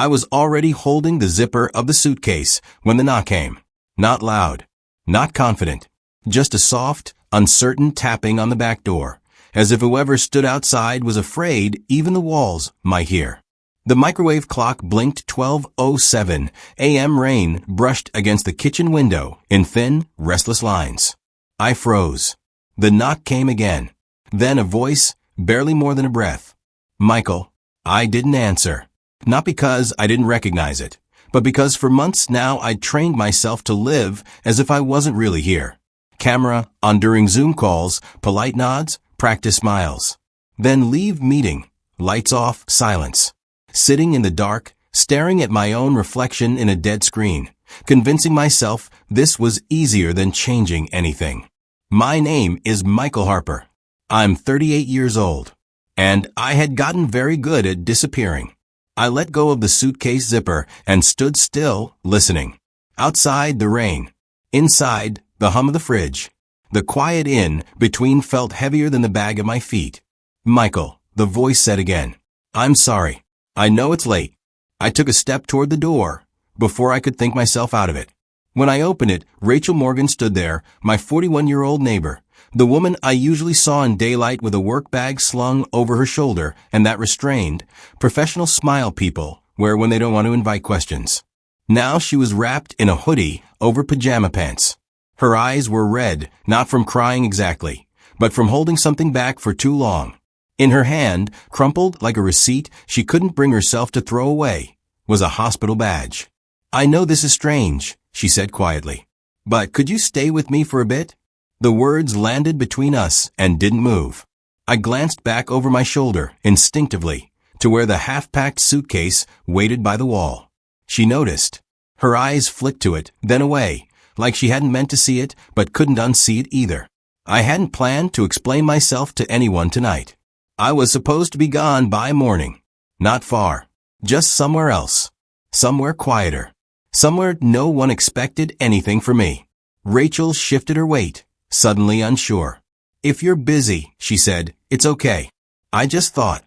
I was already holding the zipper of the suitcase when the knock came. Not loud, not confident, just a soft, uncertain tapping on the back door, as if whoever stood outside was afraid even the walls might hear. The microwave clock blinked 12:07 a.m. Rain brushed against the kitchen window in thin, restless lines. I froze. The knock came again. Then a voice, barely more than a breath. Michael. I didn't answer. Not because I didn't recognize it, but because for months now I'd trained myself to live as if I wasn't really here. Camera on during Zoom calls, polite nods, practice smiles. Then leave meeting, lights off, silence. Sitting in the dark, staring at my own reflection in a dead screen, convincing myself this was easier than changing anything. My name is Michael Harper. I'm 38 years old, and I had gotten very good at disappearing. I let go of the suitcase zipper and stood still, listening. Outside, the rain. Inside, the hum of the fridge. The quiet in between felt heavier than the bag at my feet. Michael, the voice said again. I'm sorry. I know it's late. I took a step toward the door before I could think myself out of it. When I opened it, Rachel Morgan stood there, my 41-year-old neighbor, the woman I usually saw in daylight with a work bag slung over her shoulder and that restrained, professional smile people wear when they don't want to invite questions. Now she was wrapped in a hoodie over pajama pants. Her eyes were red, not from crying exactly, but from holding something back for too long. In her hand, crumpled like a receipt she couldn't bring herself to throw away, was a hospital badge. I know this is strange, she said quietly, but could you stay with me for a bit? The words landed between us and didn't move. I glanced back over my shoulder, instinctively, to where the half-packed suitcase waited by the wall. She noticed. Her eyes flicked to it, then away, like she hadn't meant to see it, but couldn't unsee it either. I hadn't planned to explain myself to anyone tonight. I was supposed to be gone by morning. Not far. Just somewhere else. Somewhere quieter. Somewhere no one expected anything from me. Rachel shifted her weight, suddenly unsure. If you're busy, she said, it's okay. I just thought.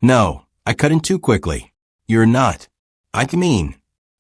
No, I cut in too quickly. You're not. I mean.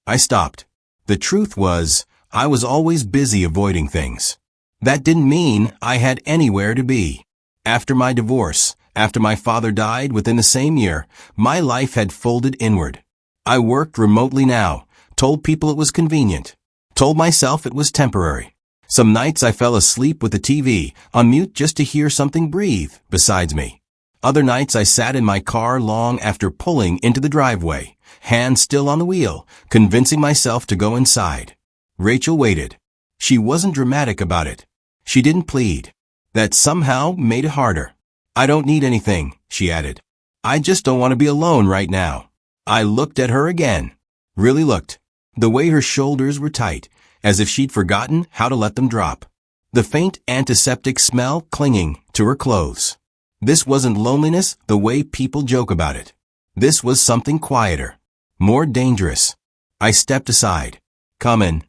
I stopped. The truth was, I was always busy avoiding things. That didn't mean I had anywhere to be. After my divorce, after my father died within the same year, my life had folded inward. I worked remotely now, told people it was convenient, told myself it was temporary. Some nights I fell asleep with the TV on mute just to hear something breathe beside me. Other nights I sat in my car long after pulling into the driveway, hand still on the wheel, convincing myself to go inside. Rachel waited. She wasn't dramatic about it. She didn't plead. That somehow made it harder. I don't need anything, she added. I just don't want to be alone right now. I looked at her again. Really looked. The way her shoulders were tight, as if she'd forgotten how to let them drop. The faint antiseptic smell clinging to her clothes. This wasn't loneliness the way people joke about it. This was something quieter, more dangerous. I stepped aside. Come in.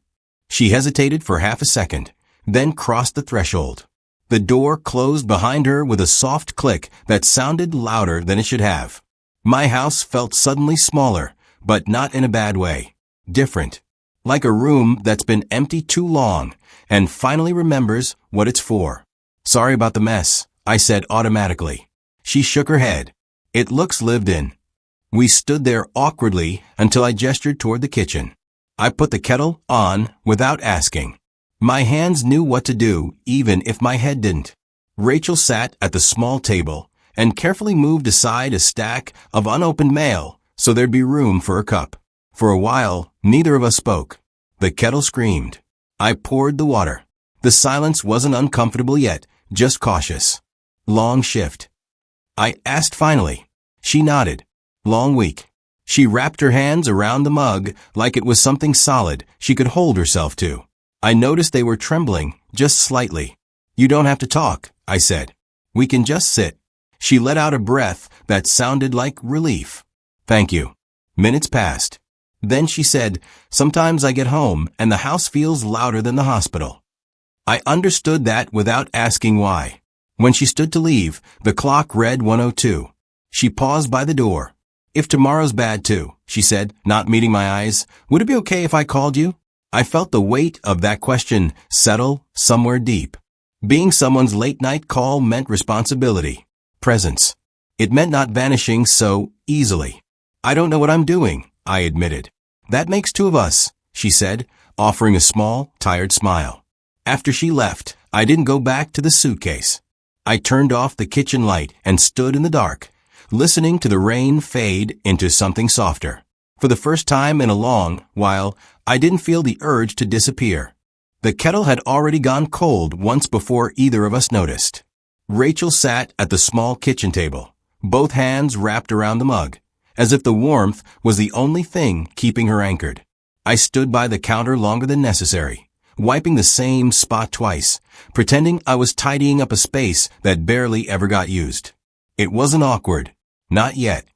She hesitated for half a second, then crossed the threshold. The door closed behind her with a soft click that sounded louder than it should have. My house felt suddenly smaller, but not in a bad way. Different. Like a room that's been empty too long and finally remembers what it's for. Sorry about the mess, I said automatically. She shook her head. It looks lived in. We stood there awkwardly until I gestured toward the kitchen. I put the kettle on without asking. My hands knew what to do, even if my head didn't. Rachel sat at the small table and carefully moved aside a stack of unopened mail so there'd be room for a cup. For a while, neither of us spoke. The kettle screamed. I poured the water. The silence wasn't uncomfortable yet, just cautious. Long shift. I asked finally. She nodded. Long week. She wrapped her hands around the mug like it was something solid she could hold herself to. I noticed they were trembling, just slightly. You don't have to talk, I said. We can just sit. She let out a breath that sounded like relief. Thank you. Minutes passed. Then she said, sometimes I get home and the house feels louder than the hospital. I understood that without asking why. When she stood to leave, the clock read 1:02. She paused by the door. If tomorrow's bad too, she said, not meeting my eyes, would it be okay if I called you? I felt the weight of that question settle somewhere deep. Being someone's late-night call meant responsibility, presence. It meant not vanishing so easily. I don't know what I'm doing, I admitted. That makes two of us, she said, offering a small, tired smile. After she left, I didn't go back to the suitcase. I turned off the kitchen light and stood in the dark, listening to the rain fade into something softer. For the first time in a long while, I didn't feel the urge to disappear. The kettle had already gone cold once before either of us noticed. Rachel sat at the small kitchen table, both hands wrapped around the mug, as if the warmth was the only thing keeping her anchored. I stood by the counter longer than necessary, wiping the same spot twice, pretending I was tidying up a space that barely ever got used. It wasn't awkward. Not yet.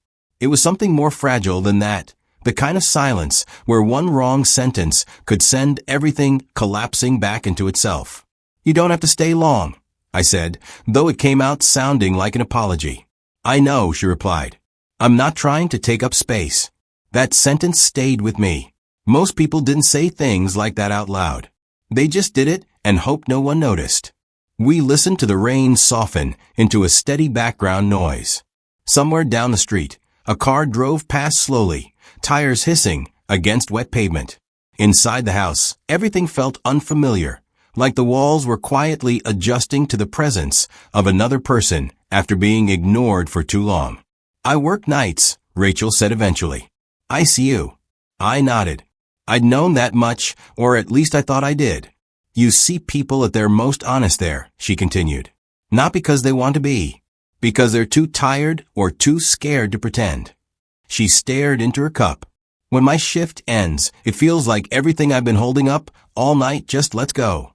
It was something more fragile than that. The kind of silence where one wrong sentence could send everything collapsing back into itself. You don't have to stay long, I said, though it came out sounding like an apology. I know, she replied. I'm not trying to take up space. That sentence stayed with me. Most people didn't say things like that out loud. They just did it and hoped no one noticed. We listened to the rain soften into a steady background noise. Somewhere down the street, a car drove past slowly, tires hissing against wet pavement. Inside the house, everything felt unfamiliar, like the walls were quietly adjusting to the presence of another person after being ignored for too long. I work nights, Rachel said eventually. I see you. I nodded. I'd known that much, or at least I thought I did. You see people at their most honest there, she continued. Not because they want to be, because they're too tired or too scared to pretend. She stared into her cup. When my shift ends, it feels like everything I've been holding up all night just lets go.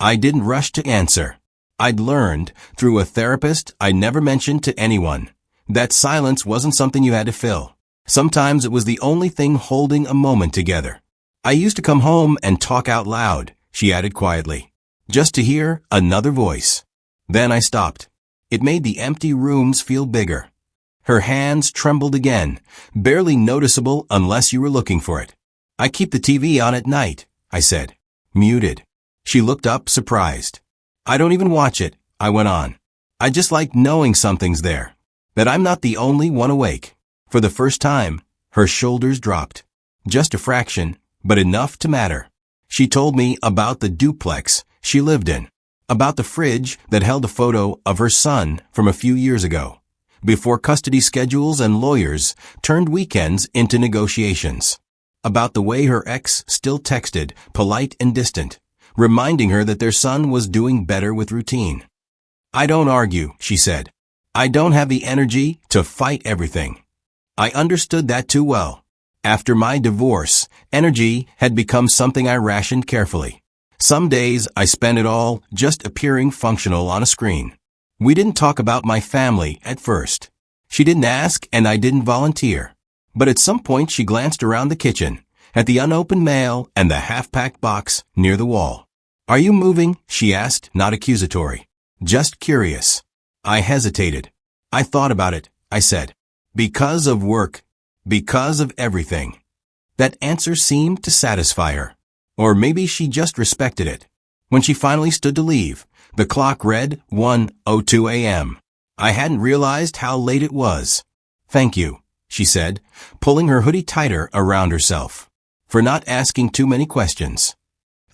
I didn't rush to answer. I'd learned, through a therapist I never mentioned to anyone, that silence wasn't something you had to fill. Sometimes it was the only thing holding a moment together. I used to come home and talk out loud, she added quietly, just to hear another voice. Then I stopped. It made the empty rooms feel bigger. Her hands trembled again, barely noticeable unless you were looking for it. I keep the TV on at night, I said. Muted. She looked up, surprised. I don't even watch it, I went on. I just like knowing something's there, that I'm not the only one awake. For the first time, her shoulders dropped. Just a fraction, but enough to matter. She told me about the duplex she lived in, about the fridge that held a photo of her son from a few years ago, before custody schedules and lawyers turned weekends into negotiations, about the way her ex still texted, polite and distant, reminding her that their son was doing better with routine. I don't argue, she said. I don't have the energy to fight everything. I understood that too well. After my divorce, energy had become something I rationed carefully. Some days I spent it all just appearing functional on a screen. We didn't talk about my family at first. She didn't ask and I didn't volunteer. But at some point she glanced around the kitchen, at the unopened mail and the half-packed box near the wall. Are you moving? She asked, not accusatory. Just curious. I hesitated. I thought about it, I said. Because of work. Because of everything. That answer seemed to satisfy her. Or maybe she just respected it. When she finally stood to leave, the clock read 1:02 a.m. I hadn't realized how late it was. Thank you, she said, pulling her hoodie tighter around herself, for not asking too many questions.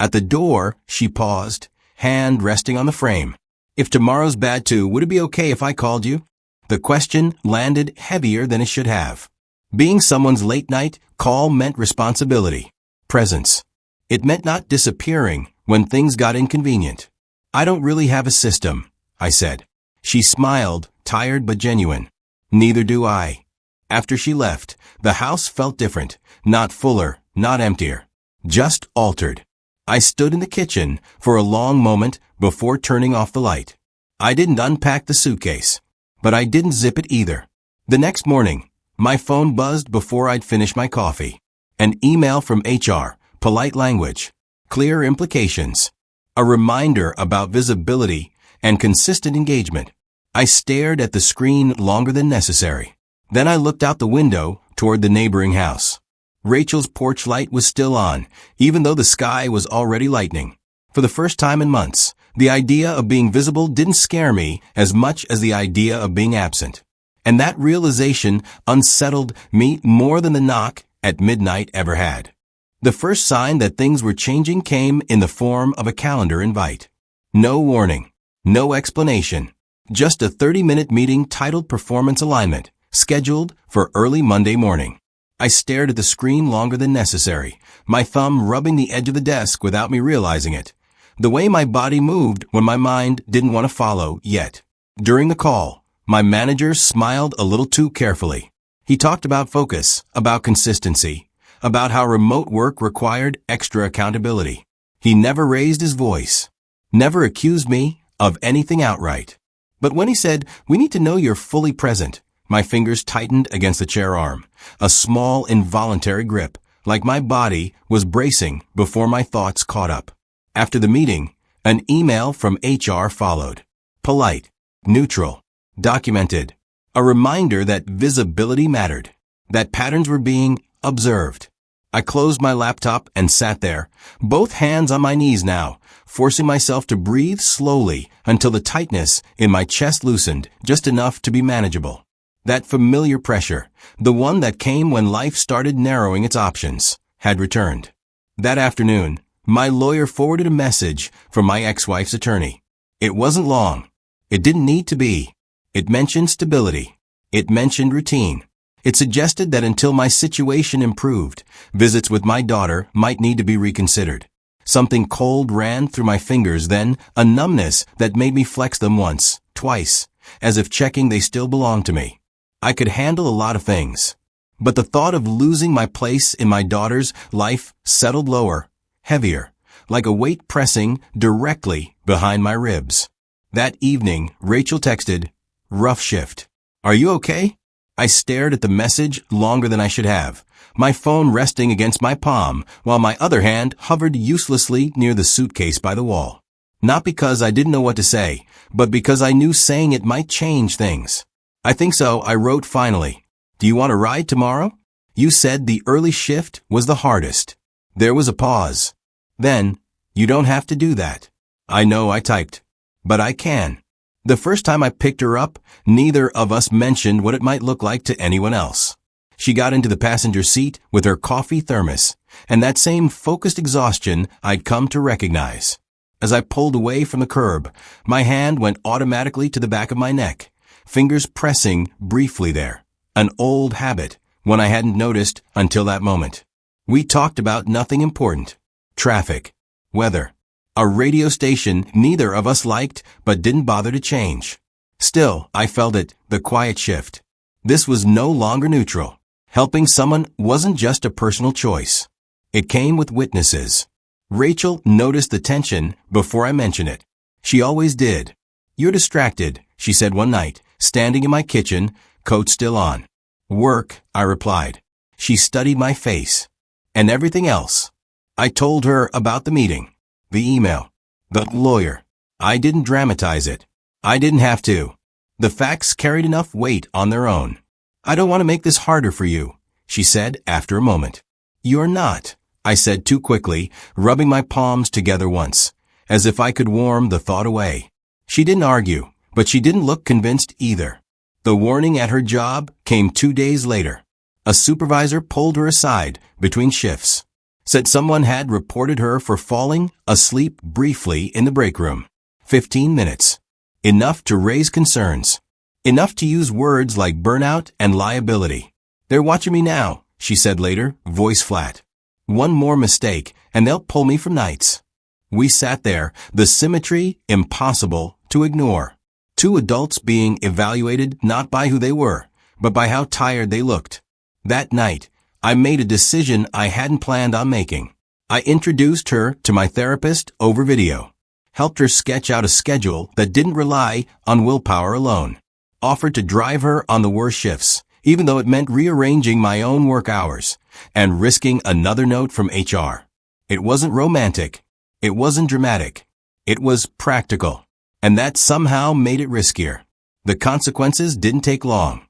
At the door, she paused, hand resting on the frame. If tomorrow's bad too, would it be okay if I called you? The question landed heavier than it should have. Being someone's late-night call meant responsibility, presence. It meant not disappearing when things got inconvenient. I don't really have a system, I said. She smiled, tired but genuine. Neither do I. After she left, the house felt different, not fuller, not emptier, just altered. I stood in the kitchen for a long moment before turning off the light. I didn't unpack the suitcase, but I didn't zip it either. The next morning, my phone buzzed before I'd finished my coffee. An email from HR, polite language, clear implications, a reminder about visibility and consistent engagement. I stared at the screen longer than necessary. Then I looked out the window toward the neighboring house. Rachel's porch light was still on, even though the sky was already lightening. For the first time in months, the idea of being visible didn't scare me as much as the idea of being absent. And that realization unsettled me more than the knock at midnight ever had. The first sign that things were changing came in the form of a calendar invite. No warning, no explanation, just a 30-minute meeting titled Performance Alignment, scheduled for early Monday morning. I stared at the screen longer than necessary, my thumb rubbing the edge of the desk without me realizing it. The way my body moved when my mind didn't want to follow yet. During the call, my manager smiled a little too carefully. He talked about focus, about consistency, about how remote work required extra accountability. He never raised his voice, never accused me of anything outright. But when he said, "We need to know you're fully present," my fingers tightened against the chair arm, a small involuntary grip, like my body was bracing before my thoughts caught up. After the meeting, an email from HR followed. Polite, neutral, documented. A reminder that visibility mattered, that patterns were being observed. I closed my laptop and sat there, both hands on my knees now, forcing myself to breathe slowly until the tightness in my chest loosened just enough to be manageable. That familiar pressure, the one that came when life started narrowing its options, had returned. That afternoon, my lawyer forwarded a message from my ex-wife's attorney. It wasn't long. It didn't need to be. It mentioned stability. It mentioned routine. It suggested that until my situation improved, visits with my daughter might need to be reconsidered. Something cold ran through my fingers, then a numbness that made me flex them once, twice, as if checking they still belonged to me. I could handle a lot of things, but the thought of losing my place in my daughter's life settled lower, heavier, like a weight pressing directly behind my ribs. That evening, Rachel texted, "Rough shift. Are you okay?" I stared at the message longer than I should have, my phone resting against my palm while my other hand hovered uselessly near the suitcase by the wall. Not because I didn't know what to say, but because I knew saying it might change things. "I think so," I wrote finally. "Do you want a ride tomorrow? You said the early shift was the hardest." There was a pause. Then, "You don't have to do that." "I know," I typed. "But I can." The first time I picked her up, neither of us mentioned what it might look like to anyone else. She got into the passenger seat with her coffee thermos, and that same focused exhaustion I'd come to recognize. As I pulled away from the curb, my hand went automatically to the back of my neck, fingers pressing briefly there, an old habit, one I hadn't noticed until that moment. We talked about nothing important. Traffic, weather, a radio station neither of us liked but didn't bother to change. Still, I felt it, the quiet shift. This was no longer neutral. Helping someone wasn't just a personal choice. It came with witnesses. Rachel noticed the tension before I mentioned it. She always did. "You're distracted," she said one night, standing in my kitchen, coat still on. "Work," I replied. She studied my face. "And everything else." I told her about the meeting, the email, the lawyer. I didn't dramatize it. I didn't have to. The facts carried enough weight on their own. "I don't want to make this harder for you," she said after a moment. "You're not," I said too quickly, rubbing my palms together once, as if I could warm the thought away. She didn't argue, but she didn't look convinced either. The warning at her job came 2 days later. A supervisor pulled her aside between shifts, said someone had reported her for falling asleep briefly in the break room. 15 minutes. Enough to raise concerns. Enough to use words like burnout and liability. "They're watching me now," she said later, voice flat. "One more mistake, and they'll pull me from nights." We sat there, the symmetry impossible to ignore. Two adults being evaluated not by who they were, but by how tired they looked. That night, I made a decision I hadn't planned on making. I introduced her to my therapist over video, helped her sketch out a schedule that didn't rely on willpower alone, offered to drive her on the worst shifts, even though it meant rearranging my own work hours, and risking another note from HR. It wasn't romantic. It wasn't dramatic. It was practical. And that somehow made it riskier. The consequences didn't take long.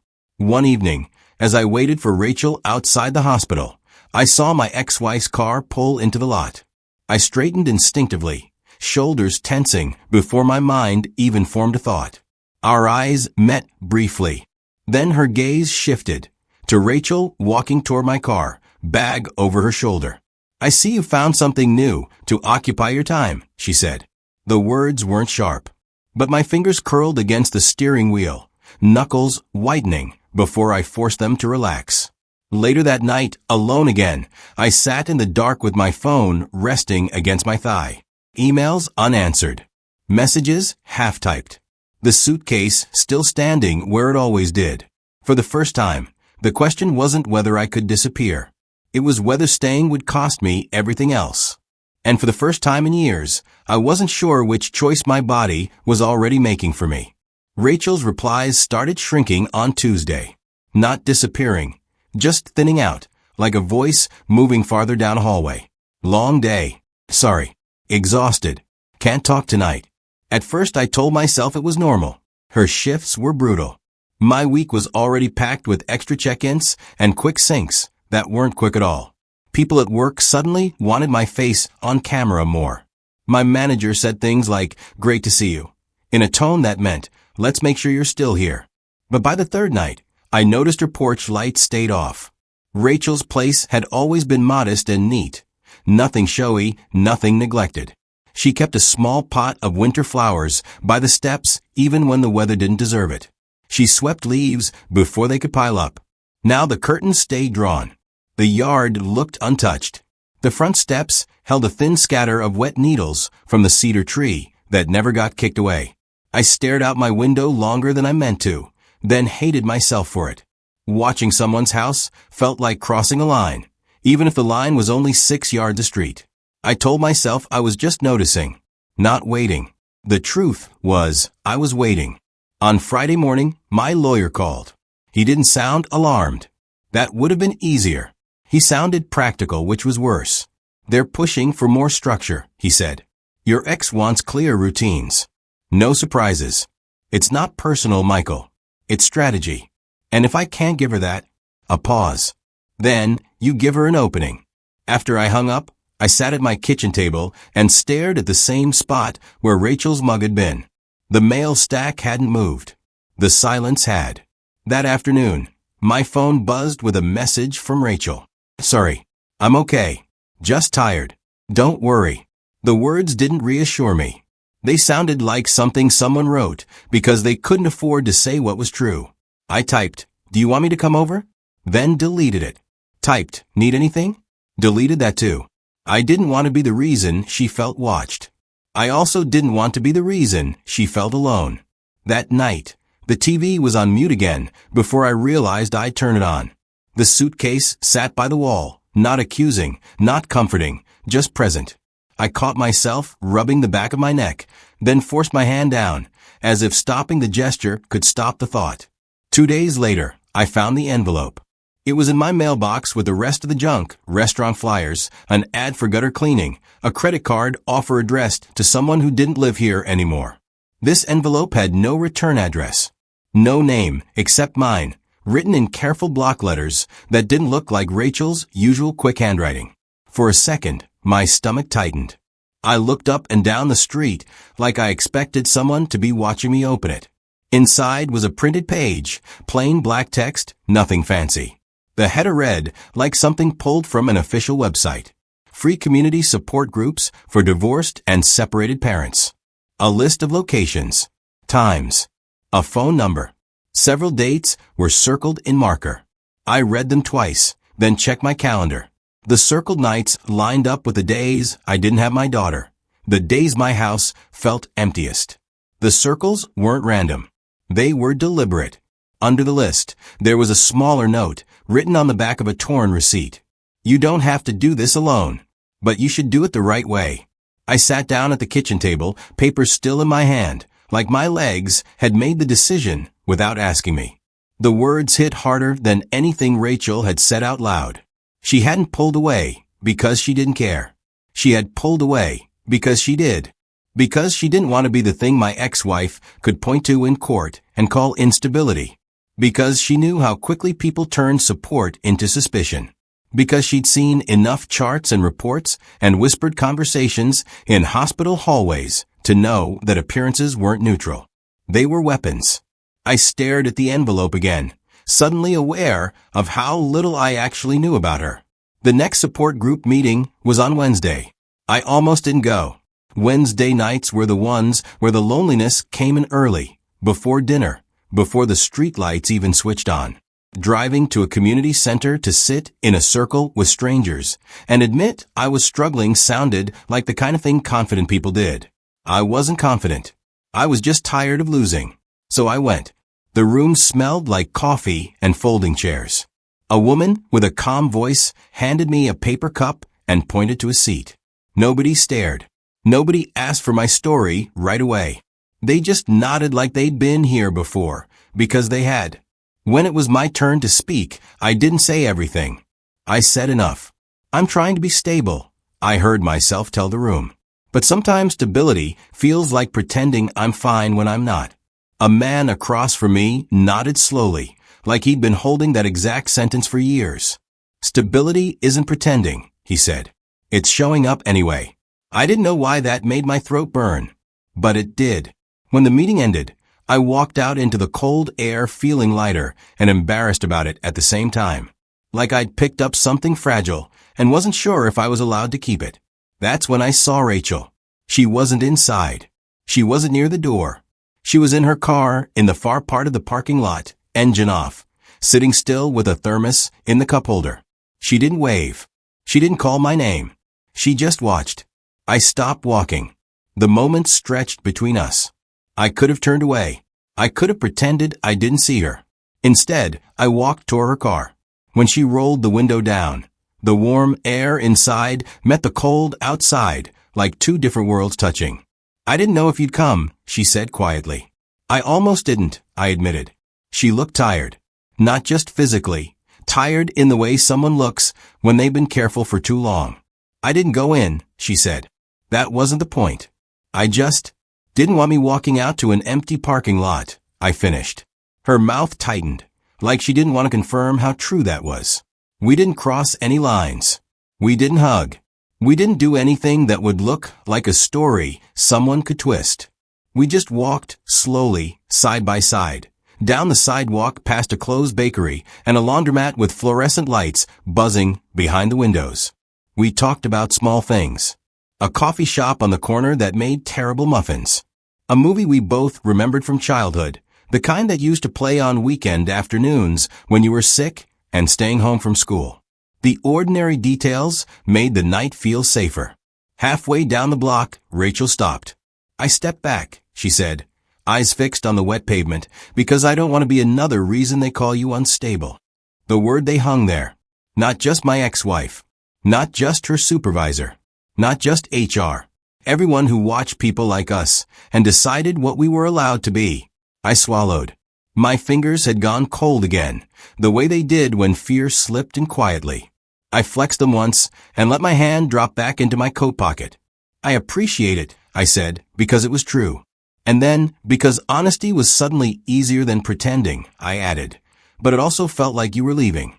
One evening, as I waited for Rachel outside the hospital, I saw my ex-wife's car pull into the lot. I straightened instinctively, shoulders tensing before my mind even formed a thought. Our eyes met briefly. Then her gaze shifted to Rachel walking toward my car, bag over her shoulder. "I see you found something new to occupy your time," she said. The words weren't sharp, but my fingers curled against the steering wheel, knuckles whitening before I forced them to relax. Later that night, alone again, I sat in the dark with my phone resting against my thigh. Emails unanswered. Messages half-typed. The suitcase still standing where it always did. For the first time, the question wasn't whether I could disappear. It was whether staying would cost me everything else. And for the first time in years, I wasn't sure which choice my body was already making for me. Rachel's replies started shrinking on Tuesday. Not disappearing, just thinning out, like a voice moving farther down a hallway. "Long day. Sorry. Exhausted. Can't talk tonight." At first I told myself it was normal. Her shifts were brutal. My week was already packed with extra check-ins and quick syncs that weren't quick at all. People at work suddenly wanted my face on camera more. My manager said things like, "Great to see you," in a tone that meant, "Let's make sure you're still here." But by the third night, I noticed her porch light stayed off. Rachel's place had always been modest and neat. Nothing showy, nothing neglected. She kept a small pot of winter flowers by the steps even when the weather didn't deserve it. She swept leaves before they could pile up. Now the curtains stayed drawn. The yard looked untouched. The front steps held a thin scatter of wet needles from the cedar tree that never got kicked away. I stared out my window longer than I meant to, then hated myself for it. Watching someone's house felt like crossing a line, even if the line was only 6 yards a street. I told myself I was just noticing, not waiting. The truth was, I was waiting. On Friday morning, my lawyer called. He didn't sound alarmed. That would have been easier. He sounded practical, which was worse. "They're pushing for more structure," he said. "Your ex wants clear routines. No surprises. It's not personal, Michael. It's strategy. And if I can't give her that," a pause. "Then you give her an opening." After I hung up, I sat at my kitchen table and stared at the same spot where Rachel's mug had been. The mail stack hadn't moved. The silence had. That afternoon, my phone buzzed with a message from Rachel. "Sorry. I'm okay. Just tired. Don't worry." The words didn't reassure me. They sounded like something someone wrote because they couldn't afford to say what was true. I typed, "Do you want me to come over?" Then deleted it. Typed, "Need anything?" Deleted that too. I didn't want to be the reason she felt watched. I also didn't want to be the reason she felt alone. That night, the TV was on mute again before I realized I'd turn it on. The suitcase sat by the wall, not accusing, not comforting, just present. I caught myself rubbing the back of my neck, then forced my hand down, as if stopping the gesture could stop the thought. 2 days later, I found the envelope. It was in my mailbox with the rest of the junk, restaurant flyers, an ad for gutter cleaning, a credit card offer addressed to someone who didn't live here anymore. This envelope had no return address. No name, except mine, written in careful block letters that didn't look like Rachel's usual quick handwriting. For a second, my stomach tightened. I looked up and down the street like I expected someone to be watching me open it. Inside was a printed page, plain black text, nothing fancy. The header read like something pulled from an official website. Free community support groups for divorced and separated parents. A list of locations, times, a phone number. Several dates were circled in marker. I read them twice, then checked my calendar. The circled nights lined up with the days I didn't have my daughter, the days my house felt emptiest. The circles weren't random. They were deliberate. Under the list, there was a smaller note written on the back of a torn receipt. "You don't have to do this alone, but you should do it the right way." I sat down at the kitchen table, paper still in my hand, like my legs had made the decision without asking me. The words hit harder than anything Rachel had said out loud. She hadn't pulled away because she didn't care. She had pulled away because she did. Because she didn't want to be the thing my ex-wife could point to in court and call instability. Because she knew how quickly people turned support into suspicion. Because she'd seen enough charts and reports and whispered conversations in hospital hallways to know that appearances weren't neutral. They were weapons. I stared at the envelope again, suddenly aware of how little I actually knew about her. The next support group meeting was on Wednesday. I almost didn't go. Wednesday nights were the ones where the loneliness came in early, before dinner, before the streetlights even switched on. Driving to a community center to sit in a circle with strangers and admit I was struggling sounded like the kind of thing confident people did. I wasn't confident. I was just tired of losing. So I went. The room smelled like coffee and folding chairs. A woman with a calm voice handed me a paper cup and pointed to a seat. Nobody stared. Nobody asked for my story right away. They just nodded like they'd been here before, because they had. When it was my turn to speak, I didn't say everything. I said enough. I'm trying to be stable, I heard myself tell the room. But sometimes stability feels like pretending I'm fine when I'm not. A man across from me nodded slowly, like he'd been holding that exact sentence for years. Stability isn't pretending, he said. It's showing up anyway. I didn't know why that made my throat burn. But it did. When the meeting ended, I walked out into the cold air feeling lighter and embarrassed about it at the same time. Like I'd picked up something fragile and wasn't sure if I was allowed to keep it. That's when I saw Rachel. She wasn't inside. She wasn't near the door. She was in her car in the far part of the parking lot, engine off, sitting still with a thermos in the cup holder. She didn't wave. She didn't call my name. She just watched. I stopped walking. The moment stretched between us. I could have turned away. I could have pretended I didn't see her. Instead, I walked toward her car. When she rolled the window down, the warm air inside met the cold outside, like two different worlds touching. I didn't know if you'd come, she said quietly. I almost didn't, I admitted. She looked tired. Not just physically, tired in the way someone looks when they've been careful for too long. I didn't go in, she said. That wasn't the point. I just didn't want me walking out to an empty parking lot, I finished. Her mouth tightened, like she didn't want to confirm how true that was. We didn't cross any lines. We didn't hug. We didn't do anything that would look like a story someone could twist. We just walked slowly, side by side, down the sidewalk past a closed bakery and a laundromat with fluorescent lights buzzing behind the windows. We talked about small things. A coffee shop on the corner that made terrible muffins. A movie we both remembered from childhood, the kind that used to play on weekend afternoons when you were sick and staying home from school. The ordinary details made the night feel safer. Halfway down the block, Rachel stopped. I stepped back, she said, eyes fixed on the wet pavement, because I don't want to be another reason they call you unstable. The word they hung there. Not just my ex-wife. Not just her supervisor. Not just HR. Everyone who watched people like us and decided what we were allowed to be. I swallowed. My fingers had gone cold again, the way they did when fear slipped in quietly. I flexed them once and let my hand drop back into my coat pocket. I appreciate it, I said, because it was true. And then, because honesty was suddenly easier than pretending, I added, but it also felt like you were leaving.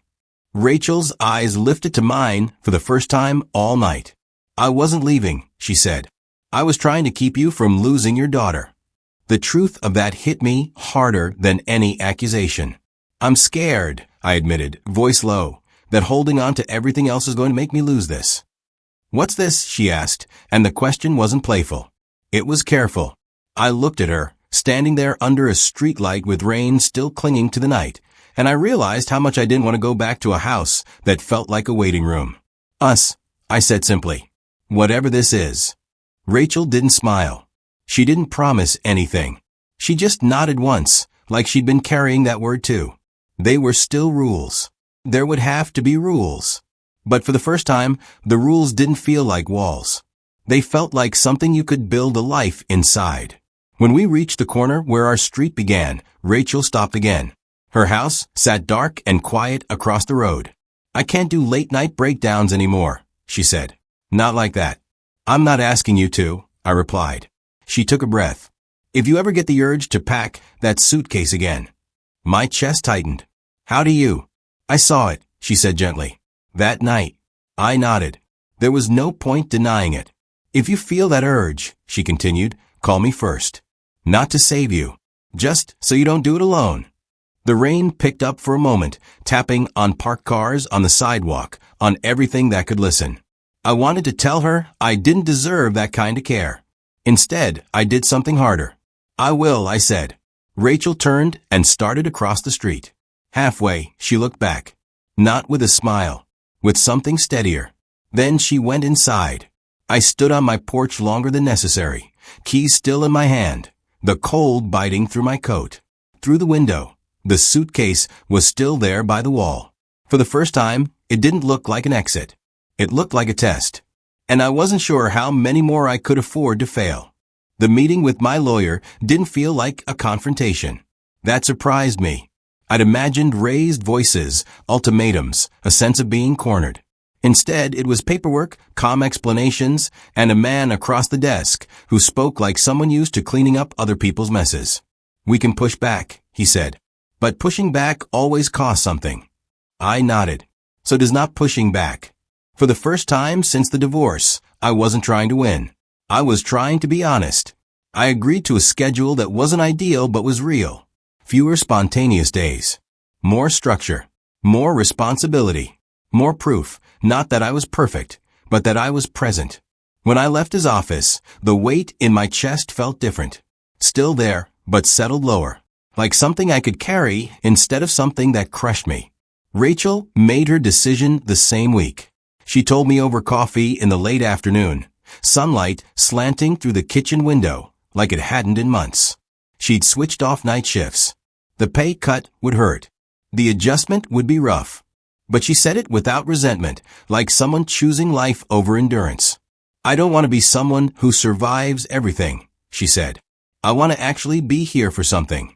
Rachel's eyes lifted to mine for the first time all night. I wasn't leaving, she said. I was trying to keep you from losing your daughter. The truth of that hit me harder than any accusation. I'm scared, I admitted, voice low, that holding on to everything else is going to make me lose this. What's this? She asked, and the question wasn't playful. It was careful. I looked at her, standing there under a streetlight with rain still clinging to the night, and I realized how much I didn't want to go back to a house that felt like a waiting room. Us, I said simply. Whatever this is. Rachel didn't smile. She didn't promise anything. She just nodded once, like she'd been carrying that word too. They were still rules. There would have to be rules. But for the first time, the rules didn't feel like walls. They felt like something you could build a life inside. When we reached the corner where our street began, Rachel stopped again. Her house sat dark and quiet across the road. I can't do late-night breakdowns anymore, she said. Not like that. I'm not asking you to, I replied. She took a breath. If you ever get the urge to pack that suitcase again. My chest tightened. How do you? I saw it, she said gently. That night. I nodded. There was no point denying it. If you feel that urge, she continued, call me first. Not to save you. Just so you don't do it alone. The rain picked up for a moment, tapping on parked cars, on the sidewalk, on everything that could listen. I wanted to tell her I didn't deserve that kind of care. Instead, I did something harder. I will, I said. Rachel turned and started across the street. Halfway, she looked back. Not with a smile, with something steadier. Then she went inside. I stood on my porch longer than necessary, keys still in my hand, the cold biting through my coat. Through the window, the suitcase was still there by the wall. For the first time, it didn't look like an exit. It looked like a test. And I wasn't sure how many more I could afford to fail. The meeting with my lawyer didn't feel like a confrontation. That surprised me. I'd imagined raised voices, ultimatums, a sense of being cornered. Instead, it was paperwork, calm explanations, and a man across the desk who spoke like someone used to cleaning up other people's messes. We can push back, he said. But pushing back always costs something. I nodded. So does not pushing back. For the first time since the divorce, I wasn't trying to win. I was trying to be honest. I agreed to a schedule that wasn't ideal but was real. Fewer spontaneous days. More structure. More responsibility. More proof, not that I was perfect, but that I was present. When I left his office, the weight in my chest felt different. Still there, but settled lower. Like something I could carry instead of something that crushed me. Rachel made her decision the same week. She told me over coffee in the late afternoon, sunlight slanting through the kitchen window like it hadn't in months. She'd switched off night shifts. The pay cut would hurt. The adjustment would be rough. But she said it without resentment, like someone choosing life over endurance. I don't want to be someone who survives everything, she said. I want to actually be here for something.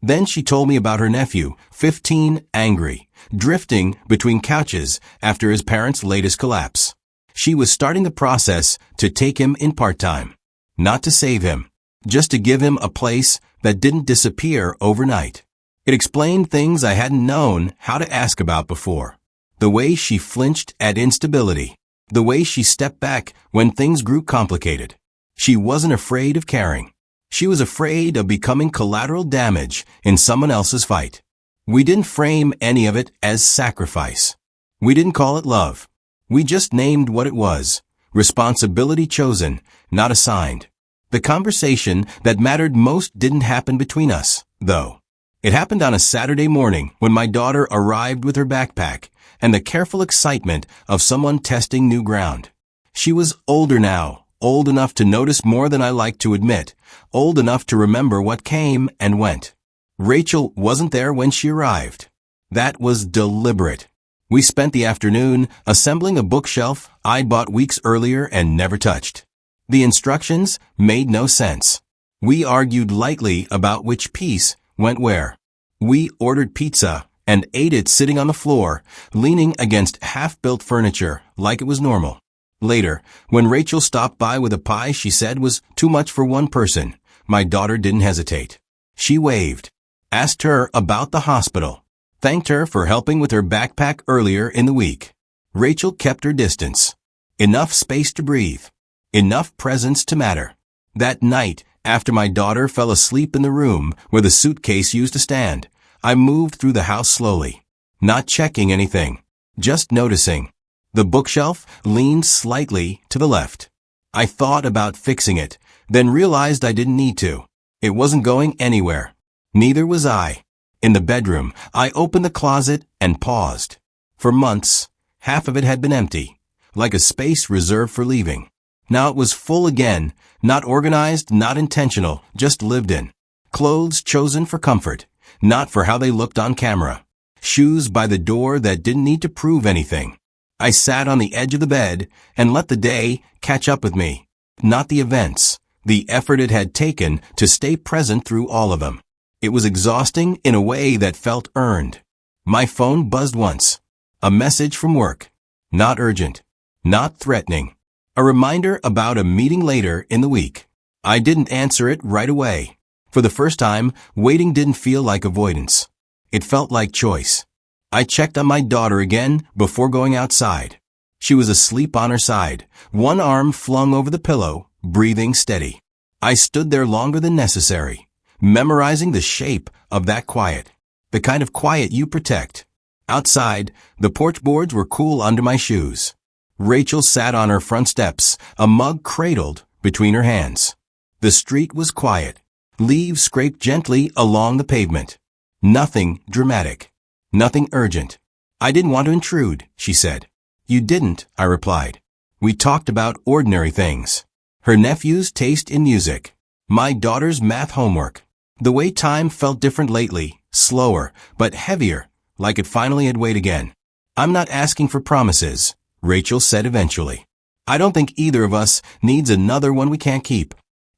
Then she told me about her nephew, 15, angry, drifting between couches after his parents' latest collapse. She was starting the process to take him in part-time. Not to save him, just to give him a place that didn't disappear overnight. It explained things I hadn't known how to ask about before. The way she flinched at instability. The way she stepped back when things grew complicated. She wasn't afraid of caring. She was afraid of becoming collateral damage in someone else's fight. We didn't frame any of it as sacrifice. We didn't call it love. We just named what it was. Responsibility chosen, not assigned. The conversation that mattered most didn't happen between us, though. It happened on a Saturday morning when my daughter arrived with her backpack and the careful excitement of someone testing new ground. She was older now. Old enough to notice more than I like to admit, old enough to remember what came and went. Rachel wasn't there when she arrived. That was deliberate. We spent the afternoon assembling a bookshelf I'd bought weeks earlier and never touched. The instructions made no sense. We argued lightly about which piece went where. We ordered pizza and ate it sitting on the floor, leaning against half-built furniture like it was normal. Later, when Rachel stopped by with a pie she said was too much for one person, my daughter didn't hesitate. She waved, asked her about the hospital, thanked her for helping with her backpack earlier in the week. Rachel kept her distance. Enough space to breathe. Enough presence to matter. That night, after my daughter fell asleep in the room where the suitcase used to stand, I moved through the house slowly, not checking anything, just noticing. The bookshelf leaned slightly to the left. I thought about fixing it, then realized I didn't need to. It wasn't going anywhere. Neither was I. In the bedroom, I opened the closet and paused. For months, half of it had been empty, like a space reserved for leaving. Now it was full again, not organized, not intentional, just lived in. Clothes chosen for comfort, not for how they looked on camera. Shoes by the door that didn't need to prove anything. I sat on the edge of the bed and let the day catch up with me. Not the events, the effort it had taken to stay present through all of them. It was exhausting in a way that felt earned. My phone buzzed once. A message from work. Not urgent. Not threatening. A reminder about a meeting later in the week. I didn't answer it right away. For the first time, waiting didn't feel like avoidance. It felt like choice. I checked on my daughter again before going outside. She was asleep on her side, one arm flung over the pillow, breathing steady. I stood there longer than necessary, memorizing the shape of that quiet, the kind of quiet you protect. Outside, the porch boards were cool under my shoes. Rachel sat on her front steps, a mug cradled between her hands. The street was quiet. Leaves scraped gently along the pavement. Nothing dramatic. Nothing urgent. I didn't want to intrude, she said. You didn't, I replied. We talked about ordinary things. Her nephew's taste in music. My daughter's math homework. The way time felt different lately, slower, but heavier, like it finally had weight again. I'm not asking for promises, Rachel said eventually. I don't think either of us needs another one we can't keep.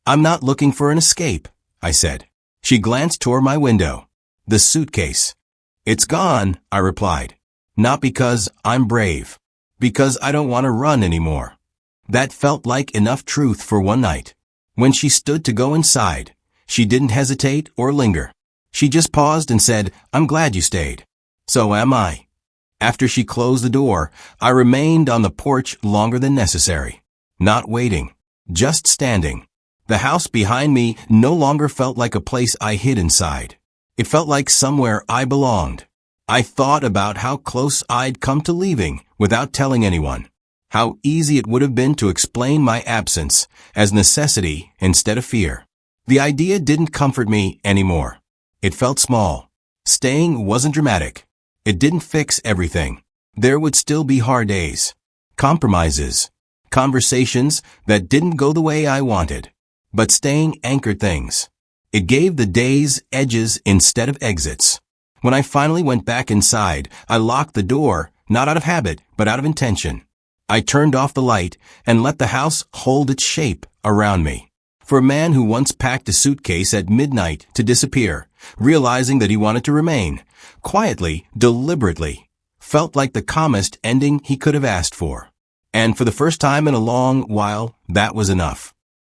I'm not looking for an escape, I said. She glanced toward my window. The suitcase. It's gone, I replied. Not because I'm brave. Because I don't want to run anymore. That felt like enough truth for one night. When she stood to go inside, she didn't hesitate or linger. She just paused and said, I'm glad you stayed. So am I. After she closed the door, I remained on the porch longer than necessary. Not waiting. Just standing. The house behind me no longer felt like a place I hid inside. It felt like somewhere I belonged. I thought about how close I'd come to leaving without telling anyone. How easy it would have been to explain my absence as necessity instead of fear. The idea didn't comfort me anymore. It felt small. Staying wasn't dramatic. It didn't fix everything. There would still be hard days. Compromises. Conversations that didn't go the way I wanted. But staying anchored things. It gave the days edges instead of exits. When I finally went back inside, I locked the door, not out of habit, but out of intention. I turned off the light and let the house hold its shape around me. For a man who once packed a suitcase at midnight to disappear, realizing that he wanted to remain, quietly, deliberately, felt like the calmest ending he could have asked for. And for the first time in a long while, that was enough.